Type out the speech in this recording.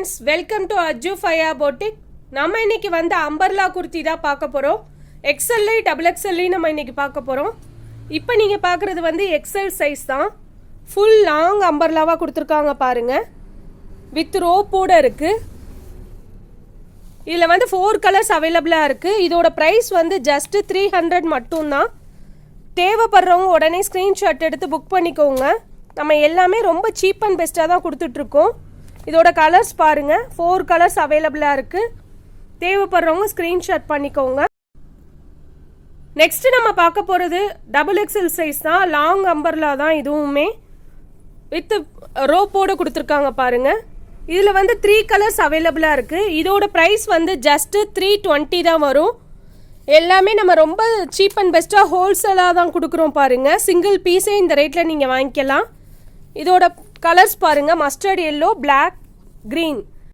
Friends, welcome to Aju ஃபயா போட்டிக். நம்ம இன்னைக்கு வந்து அம்பர்லா குர்த்தி தான் பார்க்க போகிறோம். எக்ஸ்எல்ஐ டபுள் எக்ஸ்எல்லையும் நம்ம இன்னைக்கு பார்க்க போகிறோம். இப்போ நீங்கள் பார்க்குறது வந்து எக்ஸ்எல் சைஸ் தான். ஃபுல் லாங் அம்பர்லாவாக கொடுத்துருக்காங்க பாருங்கள். வித் ரோப்போட இருக்குது. இதில் வந்து 4 கலர்ஸ் அவைலபிளாக இருக்குது. இதோட ப்ரைஸ் வந்து ஜஸ்ட்டு 300 மட்டும்தான். தேவைப்படுறவங்க உடனே ஸ்க்ரீன்ஷாட் எடுத்து புக் பண்ணிக்கோங்க. நம்ம எல்லாமே ரொம்ப சீப் அண்ட் பெஸ்ட்டாக தான் கொடுத்துட்ருக்கோம். இதோட கலர்ஸ் பாருங்கள், 4 கலர்ஸ் அவைலபிளாக இருக்குது. தேவைப்படுறவங்க ஸ்க்ரீன்ஷாட் பண்ணிக்கோங்க. நெக்ஸ்ட்டு நம்ம பார்க்க போகிறது டபுள் எக்ஸ்எல் சைஸ் தான். லாங் அம்பர்லா தான் இதுவுமே. வித் ரோப்போடு கொடுத்துருக்காங்க பாருங்கள். இதில் வந்து 3 கலர்ஸ் அவைலபிளாக இருக்குது. இதோட ப்ரைஸ் வந்து ஜஸ்ட்டு 320 தான் வரும். எல்லாமே நம்ம ரொம்ப சீப் அண்ட் பெஸ்ட்டாக ஹோல்சேலாக தான் கொடுக்குறோம் பாருங்கள். சிங்கிள் பீஸே இந்த ரேட்டில் நீங்கள் வாங்கிக்கலாம். இதோட கலர்ஸ் பாருங்கள், மஸ்டர்ட் எல்லோ, பிளாக், க்ரீன்.